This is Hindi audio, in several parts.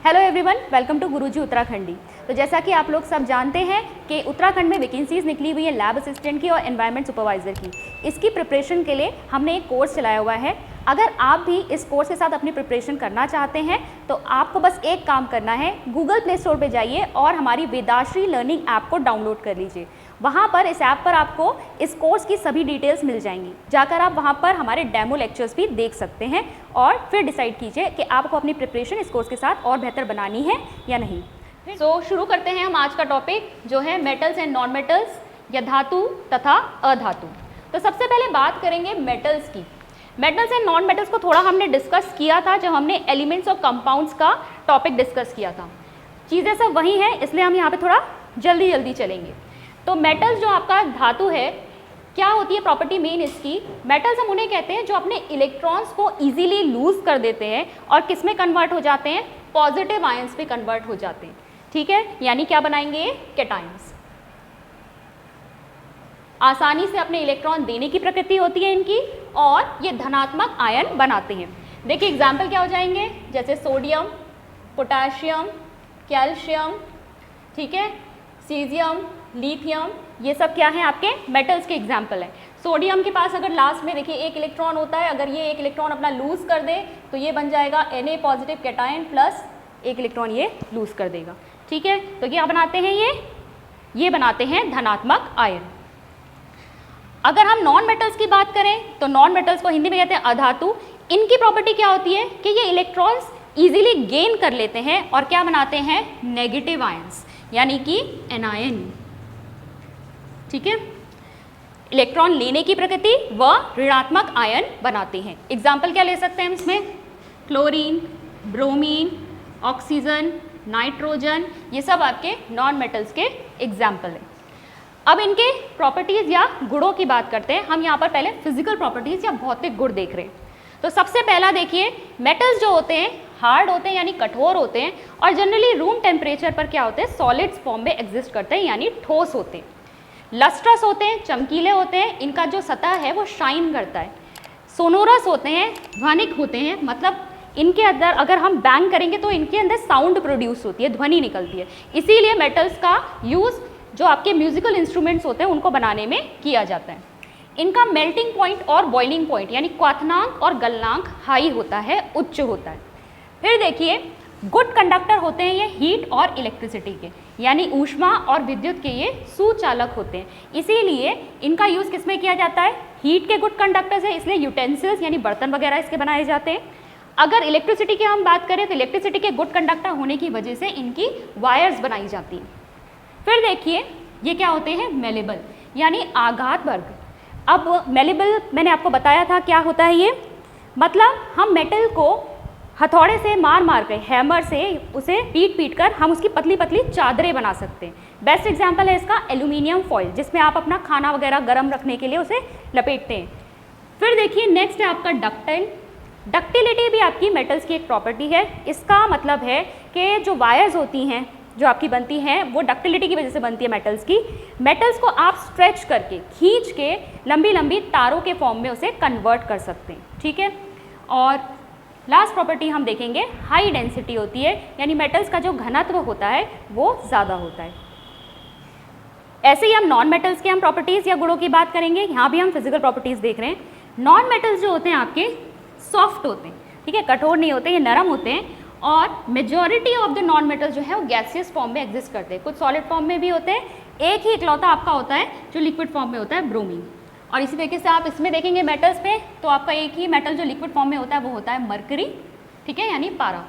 हेलो एवरीवन, वेलकम टू गुरुजी उत्तराखंडी। तो जैसा कि आप लोग सब जानते हैं कि उत्तराखंड में वैकेंसीज निकली हुई है लैब असिस्टेंट की और एनवायरनमेंट सुपरवाइज़र की। इसकी प्रिपरेशन के लिए हमने एक कोर्स चलाया हुआ है। अगर आप भी इस कोर्स के साथ अपनी प्रिपरेशन करना चाहते हैं तो आपको बस एक काम करना है, गूगल प्ले स्टोर पे जाइए और हमारी वेदाश्री लर्निंग ऐप को डाउनलोड कर लीजिए। वहाँ पर इस ऐप पर आपको इस कोर्स की सभी डिटेल्स मिल जाएंगी। जाकर आप वहाँ पर हमारे डेमो लेक्चर्स भी देख सकते हैं और फिर डिसाइड कीजिए कि आपको अपनी प्रिपरेशन इस कोर्स के साथ और बेहतर बनानी है या नहीं। शुरू करते हैं हम आज का टॉपिक जो है मेटल्स एंड नॉन मेटल्स या धातु तथा अधातु। तो सबसे पहले बात करेंगे मेटल्स की। मेटल्स एंड नॉन मेटल्स को थोड़ा हमने डिस्कस किया था जब हमने एलिमेंट्स और कंपाउंड्स का टॉपिक डिस्कस किया था। चीज़ें सब वही हैं, इसलिए हम यहाँ पे थोड़ा जल्दी चलेंगे। तो मेटल्स जो आपका धातु है, क्या होती है प्रॉपर्टी मेन इसकी? मेटल्स हम उन्हें कहते हैं जो अपने इलेक्ट्रॉन्स को इजीली लूज कर देते हैं और किस में कन्वर्ट हो जाते हैं? पॉजिटिव आयंस में कन्वर्ट हो जाते हैं। ठीक है, यानी क्या बनाएंगे ये? कैटायंस। आसानी से अपने इलेक्ट्रॉन देने की प्रकृति होती है इनकी और ये धनात्मक आयन बनाते हैं। देखिए एग्जाम्पल क्या हो जाएंगे, जैसे सोडियम, पोटाशियम, कैल्शियम, ठीक है, सीजियम, लिथियम, ये सब क्या है? आपके मेटल्स के एग्जाम्पल हैं। सोडियम के पास अगर लास्ट में देखिए एक इलेक्ट्रॉन होता है, अगर ये एक इलेक्ट्रॉन अपना लूज कर दे तो ये बन जाएगा Na पॉजिटिव कैटायन प्लस एक इलेक्ट्रॉन ये लूज कर देगा। ठीक है, तो क्या बनाते हैं ये बनाते हैं धनात्मक आयन। अगर हम नॉन मेटल्स की बात करें तो नॉन मेटल्स को हिंदी में कहते हैं अधातु। इनकी प्रॉपर्टी क्या होती है कि ये इलेक्ट्रॉन्स इजीली गेन कर लेते हैं और क्या बनाते हैं? नेगेटिव आयंस, यानी कि एनायन। ठीक है, इलेक्ट्रॉन लेने की प्रकृति व ऋणात्मक आयन बनाते हैं। एग्जाम्पल क्या ले सकते हैं हम इसमें? क्लोरीन, ब्रोमीन, ऑक्सीजन, नाइट्रोजन, ये सब आपके नॉन मेटल्स के एग्जाम्पल हैं। अब इनके प्रॉपर्टीज़ या गुणों की बात करते हैं। हम यहाँ पर पहले फिजिकल प्रॉपर्टीज़ या भौतिक गुण देख रहे हैं। तो सबसे पहला देखिए, मेटल्स जो होते हैं हार्ड होते हैं यानी कठोर होते हैं और जनरली रूम टेम्परेचर पर क्या होते हैं? सॉलिड्स फॉर्म में एग्जिस्ट करते हैं यानी ठोस होते हैं। लस्ट्रस होते हैं, चमकीले होते हैं, इनका जो सतह है वो शाइन करता है। सोनोरस होते हैं, ध्वनिक होते हैं, मतलब इनके अंदर अगर हम बैंग करेंगे तो इनके अंदर साउंड प्रोड्यूस होती है, ध्वनि निकलती है। इसीलिए मेटल्स का यूज़ जो आपके म्यूजिकल इंस्ट्रूमेंट्स होते हैं उनको बनाने में किया जाता है। इनका मेल्टिंग पॉइंट और बॉइलिंग पॉइंट यानी क्वथनांक और गलनांक हाई होता है, उच्च होता है। फिर देखिए गुड कंडक्टर होते हैं ये हीट और इलेक्ट्रिसिटी के, यानी ऊष्मा और विद्युत के ये सुचालक होते हैं। इसीलिए इनका यूज़ किस में किया जाता है? हीट के गुड कंडक्टर्स है, इसलिए यूटेंसिल्स यानी बर्तन वगैरह इसके बनाए जाते हैं। अगर इलेक्ट्रिसिटी की हम बात करें तो इलेक्ट्रिसिटी के गुड कंडक्टर होने की वजह से इनकी वायर्स बनाई जाती हैं। फिर देखिए ये क्या होते हैं? मेलेबल यानी आघात वर्ग। अब मेलेबल मैंने आपको बताया था क्या होता है ये, मतलब हम मेटल को हथौड़े से मार कर, हैमर से उसे पीट कर हम उसकी पतली पतली चादरें बना सकते हैं। बेस्ट एग्जांपल है इसका एल्यूमिनियम फॉइल, जिसमें आप अपना खाना वगैरह गर्म रखने के लिए उसे लपेटते हैं। फिर देखिए नेक्स्ट है आपका डक्टाइल। डक्टिलिटी भी आपकी मेटल्स की एक प्रॉपर्टी है। इसका मतलब है कि जो वायर्स होती हैं जो आपकी बनती हैं वो डक्टिलिटी की वजह से बनती है मेटल्स की। मेटल्स को आप स्ट्रेच करके, खींच के लंबी लंबी तारों के फॉर्म में उसे कन्वर्ट कर सकते हैं। ठीक है, और लास्ट प्रॉपर्टी हम देखेंगे हाई डेंसिटी होती है, यानी मेटल्स का जो घनत्व होता है वो ज़्यादा होता है। ऐसे ही हम नॉन मेटल्स के हम प्रॉपर्टीज़ या गुणों की बात करेंगे। यहाँ भी हम फिजिकल प्रॉपर्टीज़ देख रहे हैं। नॉन मेटल्स जो होते हैं आपके सॉफ्ट होते हैं, ठीक है, कठोर नहीं होते, ये नरम होते हैं। और majority of the non metals जो है वो गैसियस फॉर्म में एग्जिस्ट करते हैं, कुछ सॉलिड फॉर्म में भी होते हैं। एक ही इकलौता आपका होता है जो लिक्विड फॉर्म में होता है, ब्रोमीन। और इसी तरीके से आप इसमें देखेंगे मेटल्स पे तो आपका एक ही मेटल जो लिक्विड फॉर्म में होता है वो होता है मरकरी, ठीक है, यानी पारा।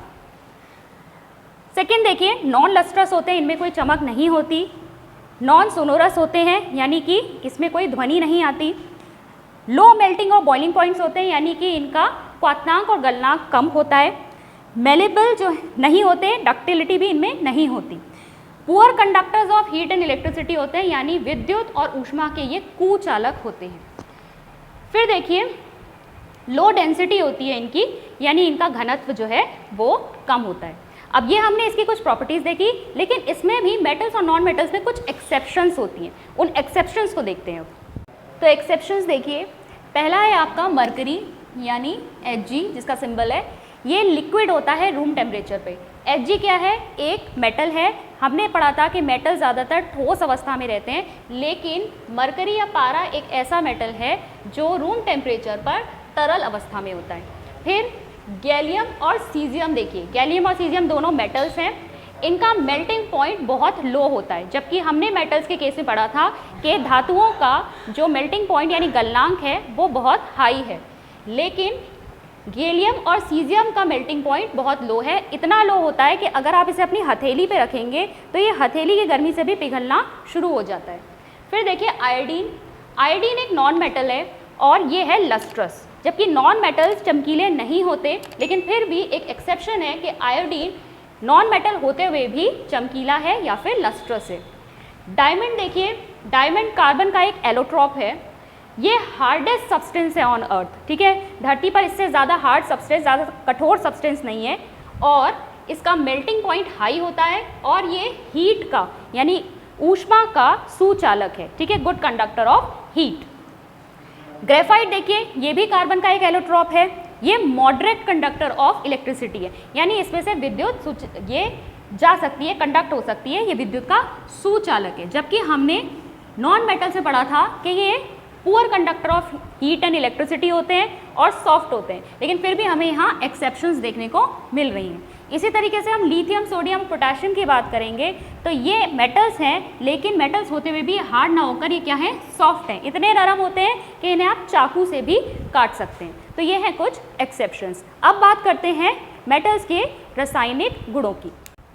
सेकेंड देखिए नॉन लस्ट्रस होते हैं, इनमें कोई चमक नहीं होती। नॉन सोनोरस होते हैं, यानी कि इसमें कोई ध्वनि नहीं आती। लो मेल्टिंग और बॉइलिंग पॉइंट्स होते हैं, यानी कि इनका क्वथनांक और गलनांक कम होता है। मेलेबल जो नहीं होते, डक्टिलिटी भी इनमें नहीं होती। Poor conductors of heat and electricity होते हैं, यानी विद्युत और ऊष्मा के ये कुचालक होते हैं। फिर देखिए लो डेंसिटी होती है इनकी, यानी इनका घनत्व जो है वो कम होता है। अब ये हमने इसकी कुछ प्रॉपर्टीज़ देखी, लेकिन इसमें भी मेटल्स और नॉन मेटल्स में कुछ एक्सेप्शंस होती हैं। उन एक्सेप्शंस को देखते हैं अब। तो एक्सेप्शंस देखिए, पहला है आपका मरकरी यानी Hg, जिसका सिंबल है। ये लिक्विड होता है रूम टेम्परेचर पे, Hg क्या है? एक मेटल है। हमने पढ़ा था कि मेटल ज़्यादातर ठोस अवस्था में रहते हैं, लेकिन मरकरी या पारा एक ऐसा मेटल है जो रूम टेम्परेचर पर तरल अवस्था में होता है। फिर गैलियम और सीजियम देखिए, गैलियम और सीजियम दोनों मेटल्स हैं, इनका मेल्टिंग पॉइंट बहुत लो होता है, जबकि हमने मेटल्स के केस में पढ़ा था कि धातुओं का जो मेल्टिंग पॉइंट यानी गलनांक है वो बहुत हाई है, लेकिन गैलियम और सीजियम का मेल्टिंग पॉइंट बहुत लो है। इतना लो होता है कि अगर आप इसे अपनी हथेली पे रखेंगे तो ये हथेली की गर्मी से भी पिघलना शुरू हो जाता है। फिर देखिए आयोडीन, आयोडीन एक नॉन मेटल है और ये है लस्ट्रस। जबकि नॉन मेटल्स चमकीले नहीं होते, लेकिन फिर भी एक एक्सेप्शन है कि आयोडीन नॉन मेटल होते हुए भी चमकीला है या फिर लस्ट्रस है। डायमंड देखिए, डायमंड कार्बन का एक एलोट्रॉप है, ये हार्डेस्ट सब्सटेंस है ऑन अर्थ, ठीक है। धरती पर इससे ज़्यादा हार्ड सब्सटेंस, ज़्यादा कठोर सब्सटेंस नहीं है और इसका मेल्टिंग पॉइंट हाई होता है और ये हीट का यानी ऊष्मा का सुचालक है, ठीक है, good conductor of heat. Graphite देखिए, ये भी कार्बन का एक एलोट्रॉप है, ये मॉडरेट कंडक्टर ऑफ इलेक्ट्रिसिटी है, यानी इसमें से विद्युत ये जा सकती है, कंडक्ट हो सकती है, ये विद्युत का सुचालक है। जबकि हमने नॉन मेटल से पढ़ा था कि ये poor conductor of heat and electricity होते हैं और सॉफ्ट होते हैं, लेकिन फिर भी हमें यहाँ एक्सेप्शंस देखने को मिल रही हैं। इसी तरीके से हम लिथियम, सोडियम, पोटेशियम की बात करेंगे तो ये मेटल्स हैं, लेकिन मेटल्स होते हुए भी हार्ड ना होकर ये क्या है, सॉफ्ट हैं, इतने नरम होते हैं कि इन्हें आप चाकू से भी काट सकते हैं। तो ये हैं कुछ एक्सेप्शंस। अब बात करते हैं मेटल्स के रासायनिक गुणों की।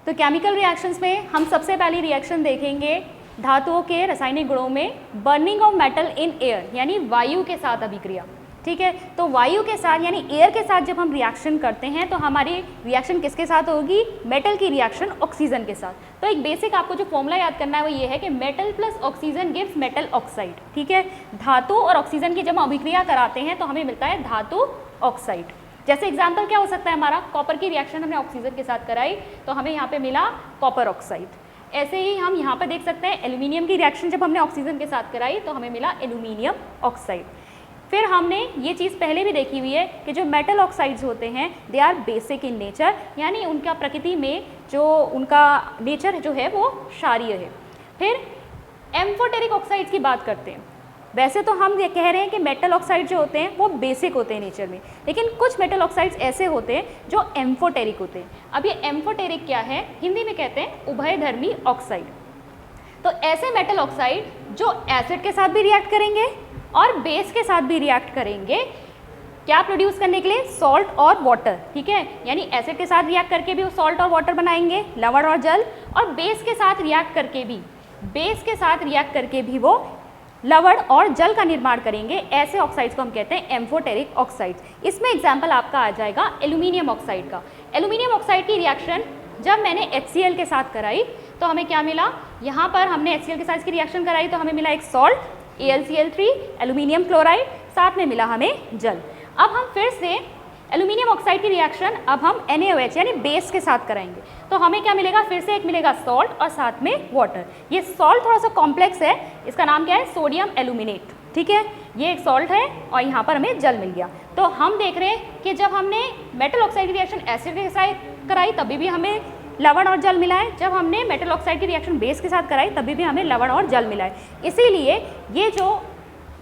तो केमिकल रिएक्शंस में हम सबसे पहली रिएक्शन देखेंगे धातुओं के रासायनिक गुणों में, burning of metal in air, यानी वायु के साथ अभिक्रिया, ठीक है। तो वायु के साथ यानी एयर के साथ जब हम रिएक्शन करते हैं तो हमारी रिएक्शन किसके साथ होगी, मेटल की रिएक्शन ऑक्सीजन के साथ। तो एक बेसिक आपको जो फॉर्मूला याद करना है वो ये है कि metal plus oxygen gives metal oxide, ठीक है। धातु और ऑक्सीजन की जब हम अभिक्रिया कराते हैं तो हमें मिलता है धातु ऑक्साइड। जैसे एग्जाम्पल क्या हो सकता है हमारा, कॉपर की रिएक्शन हमने ऑक्सीजन के साथ कराई तो हमें यहाँ पे मिला कॉपर ऑक्साइड। ऐसे ही हम यहाँ पर देख सकते हैं एल्यूमिनियम की रिएक्शन जब हमने ऑक्सीजन के साथ कराई तो हमें मिला एल्यूमिनियम ऑक्साइड। फिर हमने ये चीज़ पहले भी देखी हुई है कि जो मेटल ऑक्साइड्स होते हैं they are basic in nature, यानी उनका प्रकृति में जो उनका नेचर जो है वो क्षारीय है। फिर एम्फोटेरिक ऑक्साइड्स की बात करते हैं। वैसे तो हम ये कह रहे हैं कि मेटल ऑक्साइड जो होते हैं वो बेसिक होते हैं नेचर में, लेकिन कुछ मेटल ऑक्साइड्स ऐसे होते हैं जो एम्फोटेरिक होते हैं। अब ये एम्फोटेरिक क्या है, हिंदी में कहते हैं उभयधर्मी ऑक्साइड। तो ऐसे मेटल ऑक्साइड जो एसिड के साथ भी रिएक्ट करेंगे और बेस के साथ भी रिएक्ट करेंगे, क्या प्रोड्यूस करने के लिए, सॉल्ट और वाटर, ठीक है। यानी एसिड के साथ रिएक्ट करके भी वो सॉल्ट और वाटर बनाएंगे, लवण और जल, और बेस के साथ रिएक्ट करके भी वो लवण और जल का निर्माण करेंगे। ऐसे ऑक्साइड्स को हम कहते हैं एम्फोटेरिक ऑक्साइड्स। इसमें एग्जाम्पल आपका आ जाएगा एल्यूमिनियम ऑक्साइड का। एल्यूमिनियम ऑक्साइड की रिएक्शन जब मैंने HCl के साथ कराई तो हमें क्या मिला, यहाँ पर हमने HCl के साथ इसकी रिएक्शन कराई तो हमें मिला एक सॉल्ट AlCl3, एल्यूमिनियम क्लोराइड, साथ में मिला हमें जल। अब हम फिर से एल्यूमिनियम ऑक्साइड की रिएक्शन अब हम NaOH यानी बेस के साथ कराएंगे तो हमें क्या मिलेगा, फिर से एक मिलेगा सॉल्ट और साथ में वाटर। ये सॉल्ट थोड़ा सा कॉम्प्लेक्स है, इसका नाम क्या है, सोडियम एल्यूमिनेट, ठीक है। ये एक सॉल्ट है और यहाँ पर हमें जल मिल गया। तो हम देख रहे हैं कि जब हमने मेटल ऑक्साइड की रिएक्शन एसिड के साथ कराई तभी भी हमें लवण और जल मिला है, जब हमने मेटल ऑक्साइड की रिएक्शन बेस के साथ कराई तभी भी हमें लवण और जल मिला है। इसीलिए ये जो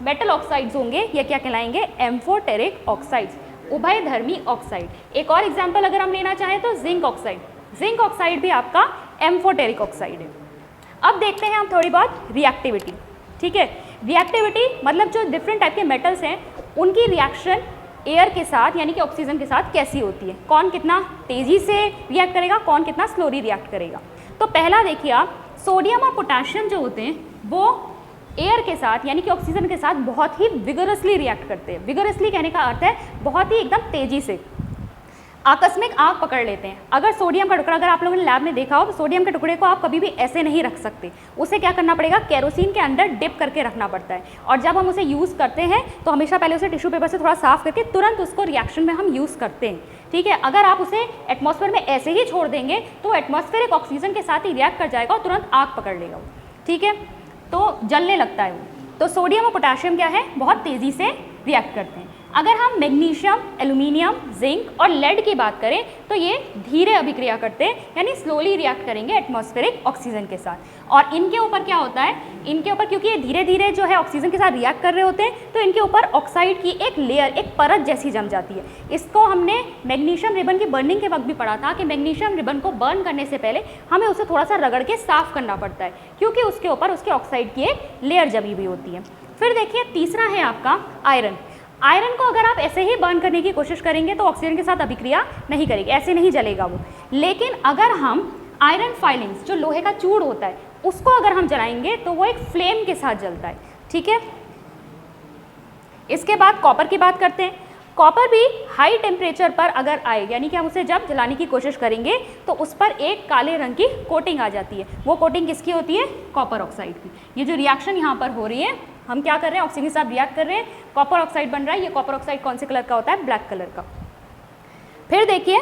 मेटल ऑक्साइड्स होंगे ये क्या कहलाएंगे, एम्फोटेरिक ऑक्साइड्स, उभयधर्मी ऑक्साइड। एक और एग्जाम्पल अगर हम लेना चाहें तो जिंक ऑक्साइड, जिंक ऑक्साइड भी आपका एम्फोटेरिक ऑक्साइड है। अब देखते हैं हम थोड़ी बहुत रिएक्टिविटी, ठीक है। रिएक्टिविटी मतलब जो डिफरेंट टाइप के मेटल्स हैं उनकी रिएक्शन एयर के साथ यानी कि ऑक्सीजन के साथ कैसी होती है, कौन कितना तेज़ी से रिएक्ट करेगा, कौन कितना स्लोली रिएक्ट करेगा। तो पहला देखिए आप, सोडियम और पोटेशियम जो होते हैं वो एयर के साथ यानी कि ऑक्सीजन के साथ बहुत ही विगरसली रिएक्ट करते हैं। विगरसली कहने का अर्थ है बहुत ही एकदम तेज़ी से, आकस्मिक आग पकड़ लेते हैं। अगर सोडियम का टुकड़ा अगर आप लोगों ने लैब में देखा हो तो सोडियम के टुकड़े को आप कभी भी ऐसे नहीं रख सकते, उसे क्या करना पड़ेगा, केरोसिन के अंदर डिप करके रखना पड़ता है। और जब हम उसे यूज़ करते हैं तो हमेशा पहले उसे टिश्यू पेपर से थोड़ा साफ करके तुरंत उसको रिएक्शन में हम यूज़ करते हैं, ठीक है। अगर आप उसे एटमॉस्फेयर में ऐसे ही छोड़ देंगे तो एटमॉस्फेरिक ऑक्सीजन के साथ ही रिएक्ट कर जाएगा और तुरंत आग पकड़ लेगा, ठीक है, तो जलने लगता है वो। तो सोडियम और पोटेशियम क्या है, बहुत तेज़ी से रिएक्ट करते हैं। अगर हम मैग्नीशियम, एल्यूमिनियम, जिंक और लेड की बात करें तो ये धीरे अभिक्रिया करते हैं, यानी स्लोली रिएक्ट करेंगे एटमॉस्फेरिक ऑक्सीजन के साथ। और इनके ऊपर क्या होता है, इनके ऊपर क्योंकि ये धीरे धीरे जो है ऑक्सीजन के साथ रिएक्ट कर रहे होते हैं, तो इनके ऊपर ऑक्साइड की एक लेयर, एक परत जैसी जम जाती है। इसको हमने मैग्नीशियम रिबन की बर्निंग के वक्त भी पढ़ा था कि मैग्नीशियम रिबन को बर्न करने से पहले हमें उसे थोड़ा सा रगड़ के साफ करना पड़ता है, क्योंकि उसके ऊपर उसके ऑक्साइड की एक लेयर जमी हुई होती है। फिर देखिए तीसरा है आपका आयरन। आयरन को अगर आप ऐसे ही बर्न करने की कोशिश करेंगे तो ऑक्सीजन के साथ अभिक्रिया नहीं करेगी, ऐसे नहीं जलेगा वो। लेकिन अगर हम आयरन फाइलिंग्स, जो लोहे का चूड़ होता है, उसको अगर हम जलाएंगे तो वो एक फ्लेम के साथ जलता है, ठीक है। इसके बाद कॉपर की बात करते हैं। कॉपर भी हाई टेम्परेचर पर अगर आए, यानी कि हम उसे जब जलाने की कोशिश करेंगे तो उस पर एक काले रंग की कोटिंग आ जाती है। वो कोटिंग किसकी होती है, कॉपर ऑक्साइड की। ये जो रिएक्शन यहाँ पर हो रही है, हम क्या कर रहे हैं, ऑक्सीजन के साथ रिएक्ट कर रहे हैं, कॉपर ऑक्साइड बन रहा है। ये कॉपर ऑक्साइड कौन से कलर का होता है, ब्लैक कलर का। फिर देखिए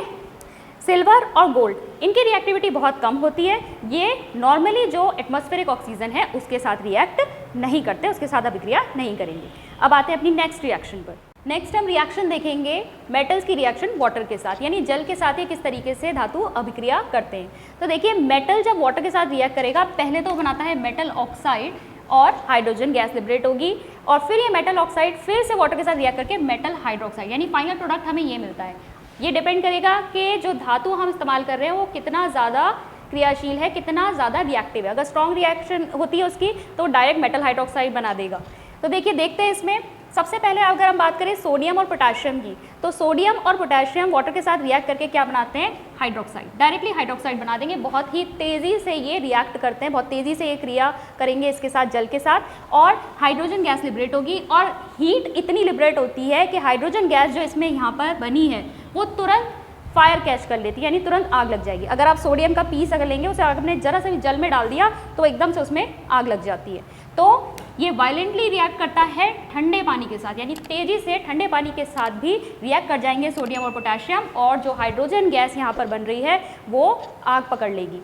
सिल्वर और गोल्ड, इनकी रिएक्टिविटी बहुत कम होती है। ये नॉर्मली जो एटमॉस्फेरिक ऑक्सीजन है उसके साथ रिएक्ट नहीं करते, उसके साथ अभिक्रिया नहीं करेंगे। अब आते हैं अपनी नेक्स्ट रिएक्शन पर। नेक्स्ट हम रिएक्शन देखेंगे मेटल्स की रिएक्शन वाटर के साथ, यानी जल के साथ ही किस तरीके से धातु अभिक्रिया करते हैं। तो देखिए मेटल जब वाटर के साथ रिएक्ट करेगा, पहले तो बनाता है मेटल ऑक्साइड और हाइड्रोजन गैस लिबरेट होगी, और फिर ये मेटल ऑक्साइड फिर से वाटर के साथ रिएक्ट करके मेटल हाइड्रोक्साइड, यानी फाइनल प्रोडक्ट हमें ये मिलता है। ये डिपेंड करेगा कि जो धातु हम इस्तेमाल कर रहे हैं वो कितना ज़्यादा क्रियाशील है, कितना ज़्यादा रिएक्टिव है। अगर स्ट्रॉन्ग रिएक्शन होती है उसकी तो डायरेक्ट मेटल हाइड्रोक्साइड बना देगा। तो देखिए देखते हैं इसमें। सबसे पहले अगर हम बात करें सोडियम और पोटेशियम की, तो सोडियम और पोटेशियम वाटर के साथ रिएक्ट करके क्या बनाते हैं, हाइड्रोक्साइड, डायरेक्टली हाइड्रोक्साइड बना देंगे। बहुत ही तेज़ी से ये रिएक्ट करते हैं, बहुत तेज़ी से ये क्रिया करेंगे इसके साथ, जल के साथ, और हाइड्रोजन गैस लिबरेट होगी। और हीट इतनी लिबरेट होती है कि हाइड्रोजन गैस जो इसमें यहाँ पर बनी है वो तुरंत फायर कैच कर लेती है, यानी तुरंत आग लग जाएगी। अगर आप सोडियम का पीस अगर लेंगे, उसे आपने जरा सा भी जल में डाल दिया तो एकदम से उसमें आग लग जाती है। तो ये वायलेंटली रिएक्ट करता है ठंडे पानी के साथ, यानी तेज़ी से ठंडे पानी के साथ भी रिएक्ट कर जाएंगे सोडियम और पोटेशियम, और जो हाइड्रोजन गैस यहाँ पर बन रही है वो आग पकड़ लेगी।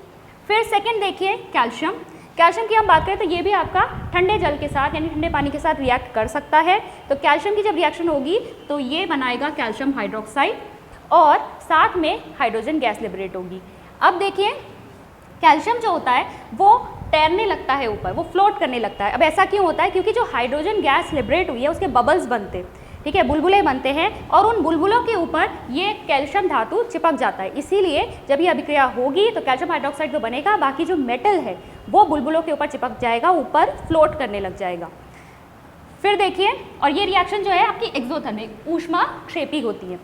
फिर सेकेंड देखिए कैल्शियम। कैल्शियम की हम बात करें तो ये भी आपका ठंडे जल के साथ, यानी ठंडे पानी के साथ रिएक्ट कर सकता है। तो कैल्शियम की जब रिएक्शन होगी तो ये बनाएगा कैल्शियम हाइड्रोक्साइड, और साथ में हाइड्रोजन गैस लिबरेट होगी। अब देखिए कैल्शियम जो होता है वो तैरने लगता है ऊपर, वो फ्लोट करने लगता है। अब ऐसा क्यों होता है, क्योंकि जो हाइड्रोजन गैस लिबरेट हुई है उसके बबल्स बनते हैं, ठीक है, बुलबुले बनते हैं, और उन बुलबुलों के ऊपर ये कैल्शियम धातु चिपक जाता है। इसीलिए जब ये अभिक्रिया होगी तो कैल्शियम हाइड्रोक्साइड जो बनेगा, बाकी जो मेटल है वो बुलबुलों के ऊपर चिपक जाएगा, ऊपर फ्लोट करने लग जाएगा। फिर देखिए, और ये रिएक्शन जो है आपकी एक्सोथर्मिक, ऊष्मा क्षेपी होती है।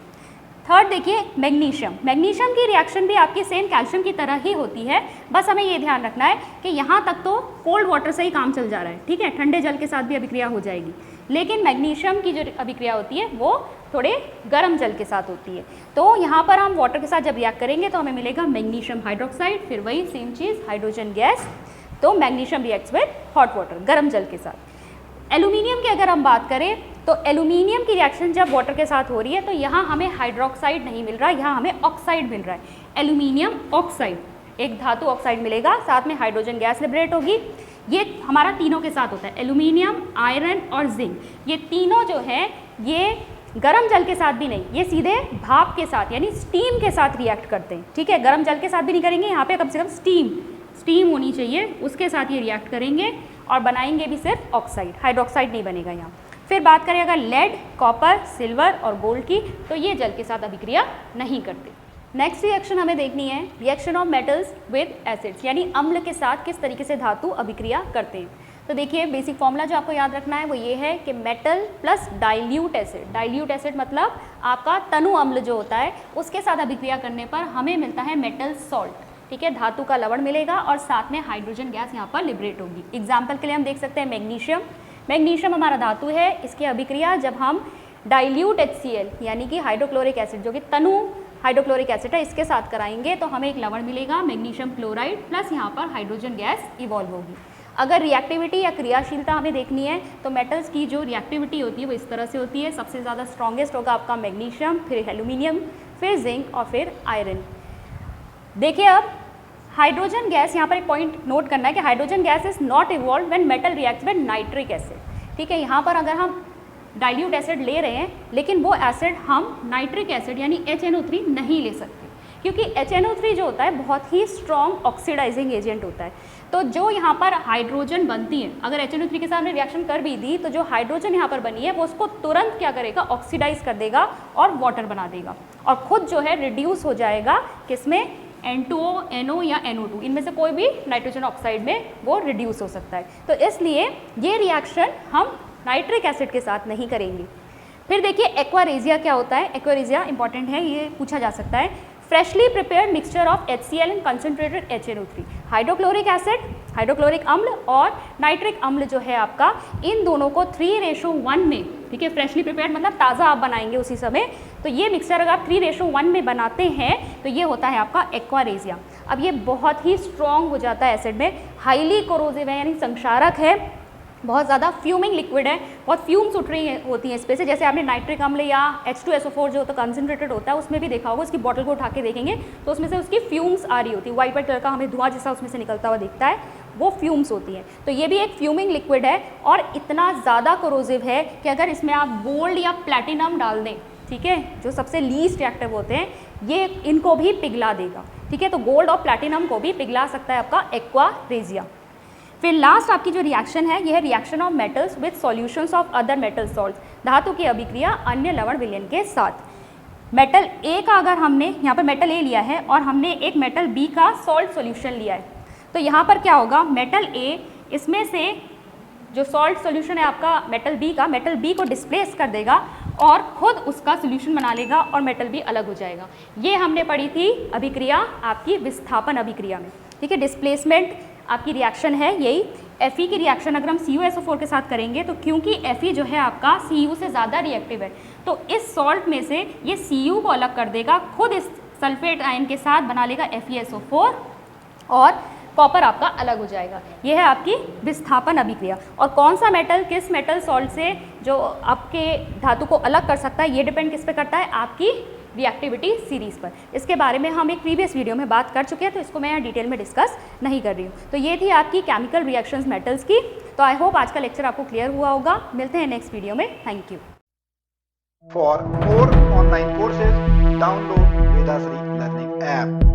थर्ड देखिए मैग्नीशियम। मैग्नीशियम की रिएक्शन भी आपकी सेम कैल्शियम की तरह ही होती है, बस हमें ये ध्यान रखना है कि यहाँ तक तो कोल्ड वाटर से ही काम चल जा रहा है, ठीक है, ठंडे जल के साथ भी अभिक्रिया हो जाएगी। लेकिन मैग्नीशियम की जो अभिक्रिया होती है वो थोड़े गर्म जल के साथ होती है। तो यहाँ पर हम वाटर के साथ जब रिएक्ट करेंगे तो हमें मिलेगा मैग्नीशियम हाइड्रोक्साइड, फिर वही सेम चीज़ हाइड्रोजन गैस। तो magnesium reacts with hot water, गर्म जल के साथ। एल्यूमिनियम की अगर हम बात करें तो एल्यूमिनियम की रिएक्शन जब वाटर के साथ हो रही है तो यहाँ हमें हाइड्रोक्साइड नहीं मिल रहा, यहाँ हमें ऑक्साइड मिल रहा है, एल्यूमिनियम ऑक्साइड, एक धातु ऑक्साइड मिलेगा, साथ में हाइड्रोजन गैस लिबरेट होगी। ये हमारा तीनों के साथ होता है, एल्यूमिनियम, आयरन और जिंक। ये तीनों जो है ये गर्म जल के साथ भी नहीं, ये सीधे भाप के साथ यानी स्टीम के साथ रिएक्ट करते हैं, ठीक है, गर्म जल के साथ भी नहीं करेंगे, यहाँ पे कम से कम स्टीम होनी चाहिए, उसके साथ ये रिएक्ट करेंगे और बनाएंगे भी सिर्फ ऑक्साइड, हाइड्रोक्साइड नहीं बनेगा यहाँ। फिर बात करें अगर लेड, कॉपर, सिल्वर और गोल्ड की, तो ये जल के साथ अभिक्रिया नहीं करते। नेक्स्ट रिएक्शन हमें देखनी है reaction of metals with acids, यानी अम्ल के साथ किस तरीके से धातु अभिक्रिया करते हैं। तो देखिए बेसिक फॉर्मूला जो आपको याद रखना है वो ये है कि metal plus dilute acid, dilute acid मतलब आपका तनु अम्ल जो होता है उसके साथ अभिक्रिया करने पर हमें मिलता है मेटल सॉल्ट, ठीक है, धातु का लवण मिलेगा और साथ में हाइड्रोजन गैस यहाँ पर लिबरेट होगी। एग्जाम्पल के लिए हम देख सकते हैं मैग्नीशियम। मैग्नीशियम हमारा धातु है, इसकी अभिक्रिया जब हम डाइल्यूट HCl यानी कि हाइड्रोक्लोरिक एसिड जो कि तनु हाइड्रोक्लोरिक एसिड है इसके साथ कराएंगे तो हमें एक लवण मिलेगा मैग्नीशियम क्लोराइड प्लस यहाँ पर हाइड्रोजन गैस इवॉल्व होगी। अगर रिएक्टिविटी या क्रियाशीलता हमें देखनी है तो मेटल्स की जो रिएक्टिविटी होती है वो इस तरह से होती है, सबसे ज़्यादा स्ट्रॉन्गेस्ट होगा आपका मैग्नीशियम, फिर एल्यूमिनियम, फिर जिंक और फिर आयरन। देखिए अब हाइड्रोजन गैस, यहाँ पर एक पॉइंट नोट करना है कि hydrogen gas is not evolve when metal reacts with nitric acid, ठीक है। यहाँ पर अगर हम डाइल्यूट एसिड ले रहे हैं, लेकिन वो एसिड हम नाइट्रिक एसिड यानी HNO3 नहीं ले सकते, क्योंकि HNO3 जो होता है बहुत ही स्ट्रॉन्ग ऑक्सीडाइजिंग एजेंट होता है। तो जो यहाँ पर हाइड्रोजन बनती है, अगर HNO3 के साथ में रिएक्शन कर भी दी तो जो हाइड्रोजन यहाँ पर बनी है वो उसको तुरंत क्या करेगा, ऑक्सीडाइज कर देगा और वाटर बना देगा, और खुद जो है रिड्यूस हो जाएगा किसमें, N2O, NO या NO2, इनमें से कोई भी नाइट्रोजन ऑक्साइड में वो रिड्यूस हो सकता है। तो इसलिए ये रिएक्शन हम नाइट्रिक एसिड के साथ नहीं करेंगे। फिर देखिए एक्वारेजिया क्या होता है। एक्वारेजिया इंपॉर्टेंट है, ये पूछा जा सकता है। Freshly prepared mixture of HCl and concentrated HNO3, hydrochloric acid, hydrochloric अम्ल और नाइट्रिक अम्ल जो है आपका, इन दोनों को 3:1 में, ठीक है, फ्रेशली प्रिपेयर्ड मतलब ताज़ा आप बनाएंगे उसी समय, तो ये मिक्सचर अगर आप 3:1 में बनाते हैं तो ये होता है आपका एक्वारेजिया। अब ये बहुत ही स्ट्रॉन्ग हो जाता है एसिड में, हाईली कोरोजिव है यानी संक्षारक है, बहुत ज़्यादा फ्यूमिंग लिक्विड है, बहुत फ्यूम्स उठ रही होती हैं इस पे से, जैसे आपने नाइट्रिक अम्ल या H2SO4 जो होता है कंसनट्रेटेड होता है उसमें भी देखा होगा, उसकी बॉटल को उठा के देखेंगे तो उसमें से उसकी फ्यूम्स आ रही होती है, वाइट कलर का हमें धुआं जैसा उसमें से निकलता हुआ दिखता है, वो फ्यूम्स होती हैं। तो ये भी एक फ्यूमिंग लिक्विड है और इतना ज़्यादा कोरोजिव है कि अगर इसमें आप गोल्ड या प्लैटिनम डाल दें, ठीक है, जो सबसे लीस्ट रिएक्टिव होते हैं, ये इनको भी पिघला देगा, ठीक है, तो गोल्ड और प्लैटिनम को भी पिघला सकता है आपका एक्वारेजिया। फिर लास्ट आपकी जो रिएक्शन है, यह है reaction of metals with solutions of other metal salts, धातु की अभिक्रिया अन्य लवण विलयन के साथ। मेटल ए का अगर हमने यहाँ पर मेटल ए लिया है और हमने एक मेटल बी का सॉल्ट सॉल्यूशन लिया है, तो यहाँ पर क्या होगा, मेटल ए इसमें से जो सॉल्ट सॉल्यूशन है आपका मेटल बी का, मेटल बी को डिस्प्लेस कर देगा और खुद उसका सॉल्यूशन बना लेगा और मेटल बी अलग हो जाएगा। ये हमने पढ़ी थी अभिक्रिया आपकी विस्थापन अभिक्रिया में, ठीक है, डिस्प्लेसमेंट आपकी रिएक्शन है यही। Fe की रिएक्शन अगर हम CuSO4 के साथ करेंगे तो क्योंकि Fe जो है आपका Cu से ज़्यादा रिएक्टिव है, तो इस सॉल्ट में से ये Cu को अलग कर देगा, खुद इस सल्फेट आयन के साथ बना लेगा FeSO4 और कॉपर आपका अलग हो जाएगा। ये है आपकी विस्थापन अभिक्रिया। और कौन सा मेटल किस मेटल सॉल्ट से जो आपके धातु को अलग कर सकता है, ये डिपेंड किस पे करता है, आपकी रिएक्टिविटी सीरीज़ पर। इसके बारे में हम एक प्रीवियस वीडियो में बात कर चुके हैं, तो इसको मैं यहाँ डिटेल में डिस्कस नहीं कर रही हूँ। तो ये थी आपकी केमिकल रिएक्शंस मेटल्स की। तो आई होप आज का लेक्चर आपको क्लियर हुआ होगा। मिलते हैं नेक्स्ट वीडियो में। Thank you. For more online courses, download Vedasri Learning app.